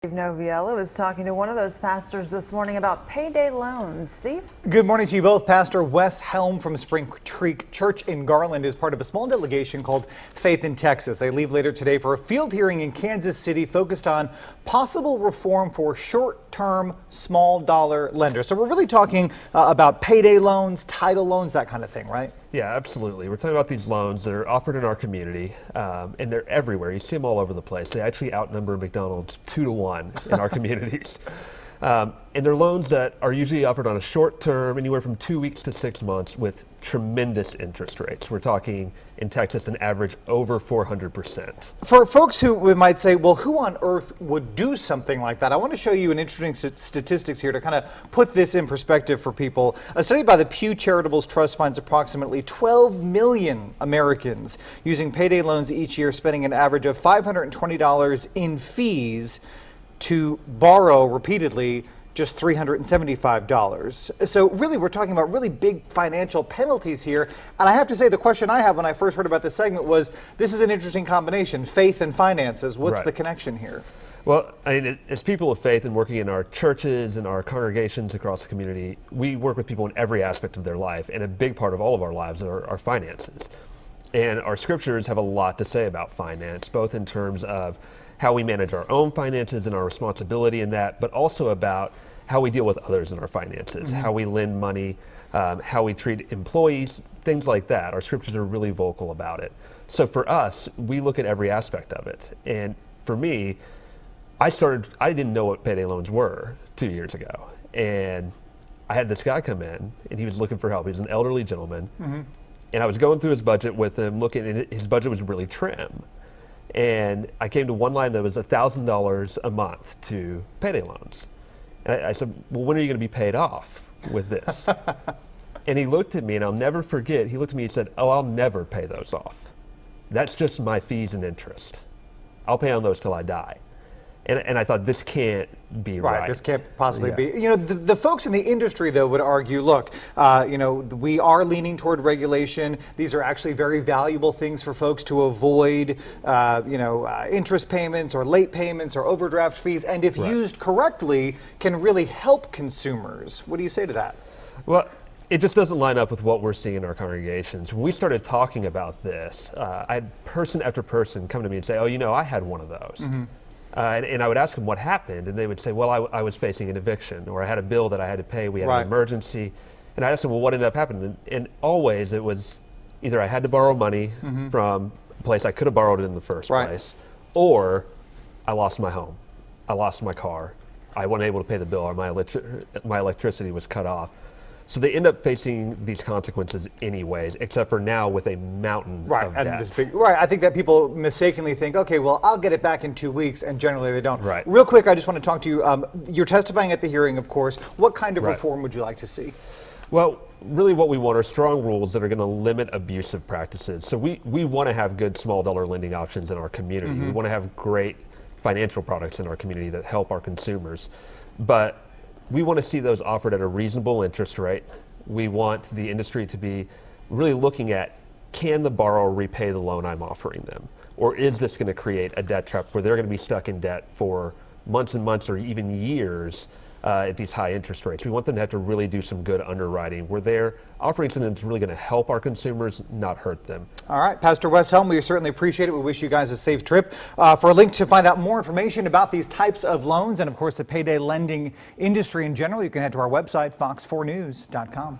Steve Noviello is talking to one of those pastors this morning about payday loans. Steve? Good morning to you both. Pastor Wes Helm from Spring Creek Church in Garland is part of a small delegation called Faith in Texas. They leave later today for a field hearing in Kansas City focused on possible reform for short-term small dollar lenders. So we're really talking about payday loans, title loans, that kind of thing, right? Yeah, absolutely. We're talking about these loans that are offered in our community, and they're everywhere. You see them all over the place. They actually outnumber McDonald's 2 to 1 in our communities. And they're loans that are usually offered on a short term, anywhere from 2 weeks to 6 months, with tremendous interest rates. We're talking in Texas an average over 400%. For folks who might say, well, who on earth would do something like that? I want to show you an interesting statistics here to kind of put this in perspective for people. A study by the Pew Charitable's Trust finds approximately 12 million Americans using payday loans each year, spending an average of $520 in fees to borrow repeatedly just $375. So really, we're talking about really big financial penalties here. And I have to say, the question I had when I first heard about this segment was, this is an interesting combination, faith and finances. What's the connection here? Well, I mean, as people of faith and working in our churches and our congregations across the community, we work with people in every aspect of their life, and a big part of all of our lives are our finances. And our scriptures have a lot to say about finance, both in terms of how we manage our own finances and our responsibility in that, but also about how we deal with others in our finances, how we lend money, how we treat employees, things like that. Our scriptures are really vocal about it. So for us, we look at every aspect of it. And for me, I didn't know what payday loans were 2 years ago. And I had this guy come in and he was looking for help. He was an elderly gentleman. And I was going through his budget with him, looking, and his budget was really trim. And I came to one line that was $1,000 a month to payday loans. And I said, well, when are you going to be paid off with this? And he looked at me, and I'll never forget, he looked at me and said, oh, I'll never pay those off. That's just my fees and interest. I'll pay on those till I die. And I thought, this can't be right. This can't possibly be. You know, the folks in the industry, though, would argue, look, you know, we are leaning toward regulation. These are actually very valuable things for folks to avoid, you know, interest payments or late payments or overdraft fees, and if used correctly, can really help consumers. What do you say to that? Well, it just doesn't line up with what we're seeing in our congregations. When we started talking about this, I had person after person come to me and say, oh, you know, I had one of those. And I would ask them what happened, and they would say, well, I was facing an eviction, or I had a bill that I had to pay, we had an emergency. And I asked them, well, what ended up happening? And always it was either I had to borrow money from a place I could have borrowed it in the first place, or I lost my home, I lost my car, I wasn't able to pay the bill, or my electricity was cut off. So they end up facing these consequences anyways, except for now with a mountain of debt. I think that people mistakenly think, okay, well, I'll get it back in 2 weeks, and generally they don't. Right. Real quick, I just want to talk to you. You're testifying at the hearing, of course. What kind of reform would you like to see? Well, really what we want are strong rules that are going to limit abusive practices. So we want to have good small dollar lending options in our community. We want to have great financial products in our community that help our consumers. But we want to see those offered at a reasonable interest rate. We want the industry to be really looking at, can the borrower repay the loan I'm offering them? Or is this going to create a debt trap where they're going to be stuck in debt for months and months or even years at these high interest rates? We want them to have to really do some good underwriting where they're offering something that's really going to help our consumers, not hurt them. All right, Pastor Wes Helm, we certainly appreciate it. We wish you guys a safe trip. For a link to find out more information about these types of loans and, of course, the payday lending industry in general, you can head to our website, fox4news.com.